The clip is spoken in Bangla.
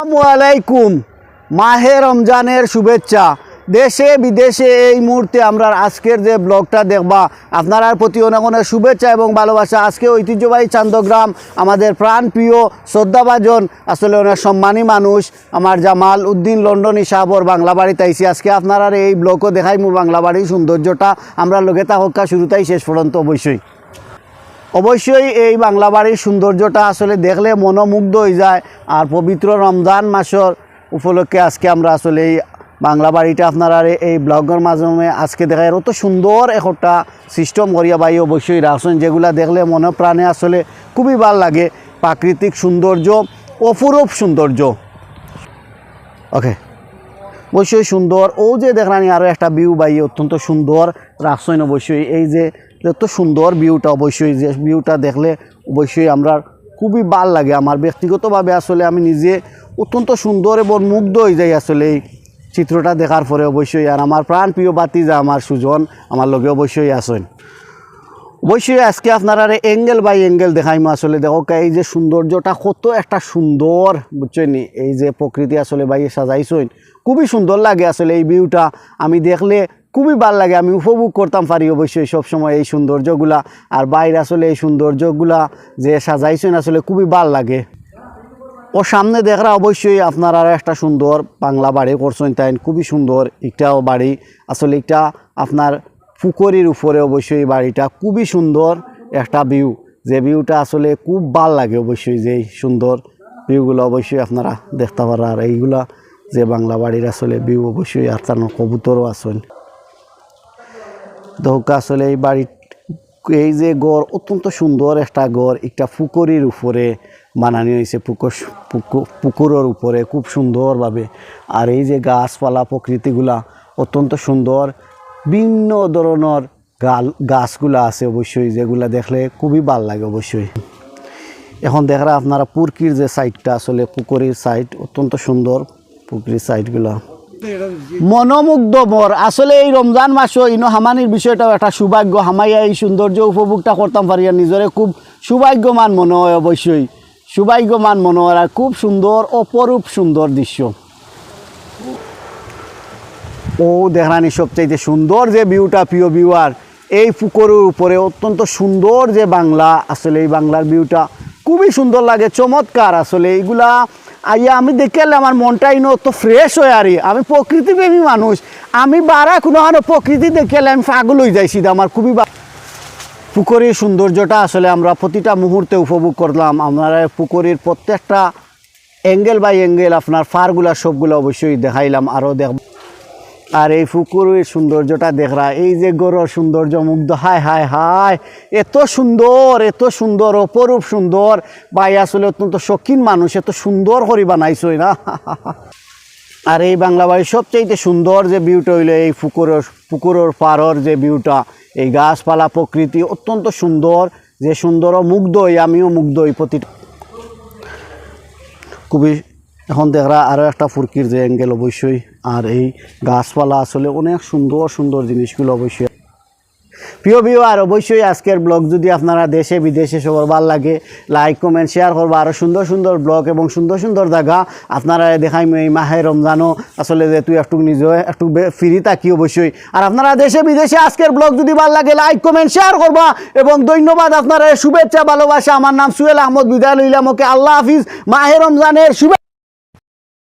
আসসালামাইকুম। মাহে রমজানের শুভেচ্ছা। দেশে বিদেশে এই মুহূর্তে আমরা আজকের যে ব্লগটা দেখবা আপনার প্রতি অনেক অনেক শুভেচ্ছা এবং ভালোবাসা। আজকে ঐতিহ্যবাহী চান্দগ্রাম আমাদের প্রাণ প্রিয় শ্রদ্ধাভাজন আসলে অনেক সম্মানী মানুষ আমার জামাল উদ্দিন লন্ডনী সাহাবর বাংলা বাড়িতে আইসি। আজকে আপনারা এই ব্লগও দেখাইমু বাংলা বাড়ির সৌন্দর্যটা আমরা লগে থাকা শুরুতেই শেষ পর্যন্ত অবশ্যই এই বাংলা বাড়ির সৌন্দর্যটা আসলে দেখলে মনোমুগ্ধ হয়ে যায়। আর পবিত্র রমজান মাসের উপলক্ষে আজকে আমরা আসলে এই বাংলা বাড়িটা আপনারা এই ব্লগের মাধ্যমে আজকে দেখায় অত সুন্দর একটা সিস্টেম করিয়া বাই অবশ্যই রাখছেন, যেগুলা দেখলে মনে প্রাণে আসলে খুবই ভালো লাগে। প্রাকৃতিক সৌন্দর্য, অপরূপ সৌন্দর্য। ওকে, অবশ্যই সুন্দর। ও যে দেখলানি আরও একটা ভিউ বাই অত্যন্ত সুন্দর রাখছেন। অবশ্যই এই যে এত সুন্দর ভিউটা, অবশ্যই যে ভিউটা দেখলে অবশ্যই আমরা খুবই ভাল লাগে। আমার ব্যক্তিগতভাবে আসলে আমি নিজে অত্যন্ত সুন্দর এবং মুগ্ধ হয়ে যাই আসলে এই চিত্রটা দেখার পরে অবশ্যই। আর আমার প্রাণ প্রিয় বাতিজা আমার সুজন আমার লগে অবশ্যই আসেন। অবশ্যই আজকে আপনারা অ্যাঙ্গেল বাই অ্যাঙ্গেল দেখাইমো। আসলে দেখো এই যে সৌন্দর্যটা কত একটা সুন্দর, বুঝছেন? এই যে প্রকৃতি আসলে বাই সাজাইছেন, খুবই সুন্দর লাগে আসলে এই ভিউটা। আমি দেখলে খুবই ভালো লাগে, আমি উপভোগ করতাম পারি অবশ্যই সবসময় এই সৌন্দর্যগুলা। আর বাইরে আসলে এই সৌন্দর্যগুলা যে সাজাইছেন আসলে খুবই ভালো লাগে। ও সামনে দেখরা অবশ্যই আপনারা একটা সুন্দর বাংলা বাড়ি করছেন, তাই খুবই সুন্দর একটাও বাড়ি। আসলে এটা আপনার পুকুরের উপরে অবশ্যই বাড়িটা খুবই সুন্দর একটা ভিউ, যে ভিউটা আসলে খুব ভাল লাগে। অবশ্যই যে সুন্দর ভিউগুলো অবশ্যই আপনারা দেখতে পারেন। আর এইগুলা যে বাংলা বাড়ির আসলে ভিউ অবশ্যই। আর তার কবুতরও আছেন। দৌকা আসলে এই বাড়ি এই যে গড় অত্যন্ত সুন্দর একটা গড়, একটা পুকুরের উপরে বানানো হয়েছে, পুকুরের উপরে খুব সুন্দরভাবে। আর এই যে গাছপালা প্রকৃতিগুলা অত্যন্ত সুন্দর, ভিন্ন ধরনের গাছগুলা আছে অবশ্যই, যেগুলা দেখলে খুবই ভালো লাগে অবশ্যই। এখন দেখরা আপনারা পুকুরের যে সাইডটা আসলে পুকুরের সাইড অত্যন্ত সুন্দর, পুকুরের সাইডগুলা মনোমুগ্ধ মর। আসলে এই রমজান মাসও ইনো হামানির বিষয়টাও একটা সৌভাগ্য। হামাইয়া এই সৌন্দর্য উপভোগটা করতাম পারি, আর নিজরে খুব সৌভাগ্যমান মনে হয় অবশ্যই, সৌভাগ্যমান মনে হয়। আর খুব সুন্দর অপরূপ সুন্দর দৃশ্য। ও দেখরানি সবচাইতে সুন্দর যে ভিউটা, প্রিয় ভিউয়ার, এই পুকুরের উপরে অত্যন্ত সুন্দর যে বাংলা, আসলে এই বাংলার ভিউটা খুবই সুন্দর লাগে, চমৎকার। আসলে এইগুলা আইয়া আমি দেখে আমার মনটা ইনো তো ফ্রেশ হয়। আর আমি প্রকৃতিপ্রেমী মানুষ, আমি বারা কোনো প্রকৃতি দেখে আমি পাগল হয়ে যাই সিধা। আমার খুবই পুকুরের সৌন্দর্যটা আসলে আমরা প্রতিটা মুহূর্তে উপভোগ করলাম। আমরা পুকুরের প্রত্যেকটা অ্যাঙ্গেল বাই অ্যাঙ্গেল আপনার ফারগুলা সবগুলো অবশ্যই দেখাইলাম, আরও দেখ। আর এই পুকুরের সৌন্দর্যটা দেখরা, এই যে গড়ের সৌন্দর্য মুগ্ধ। হায় হায় হায়, এত সুন্দর, এত সুন্দর, অপরূপ সুন্দর। ভাই আসলে অত্যন্ত শৌখিন মানুষ, এত সুন্দর করে বানাইছই না। আর এই বাংলা বাড়ির সবচাইতে সুন্দর যে ভিউটা হইলো এই পুকুরের পাড়ের যে ভিউটা, এই গাছপালা প্রকৃতি অত্যন্ত সুন্দর, যে সুন্দর মুগ্ধ হই, আমিও মুগ্ধ হই প্রতিটা খুবই। এখন দেখরা আরও একটা ফুরকির যে অ্যাঙ্গেল অবশ্যই। আর এই গাছপালা আসলে অনেক সুন্দর সুন্দর জিনিসগুলো অবশ্যই। প্রিয় ভিউ, আর অবশ্যই আজকের ব্লগ যদি আপনারা দেশে বিদেশে সবার ভালো লাগে, লাইক কমেন্ট শেয়ার করবো। আরও সুন্দর সুন্দর ব্লগ এবং সুন্দর সুন্দর জায়গা আপনারা দেখাইম এই মাহে রমজানও। আসলে যে তুই একটু নিজে একটু ফ্রি থাকি অবশ্যই। আর আপনারা দেশে বিদেশে আজকের ব্লগ যদি ভালো লাগে লাইক কমেন্ট শেয়ার করবা। এবং ধন্যবাদ আপনারা, শুভেচ্ছা ভালোবাসা। আমার নাম সুহেল আহমদ, বিদায় লইলাম। ওকে, আল্লাহ হাফিজ। মাহে রমজানের শুভেচ্ছা।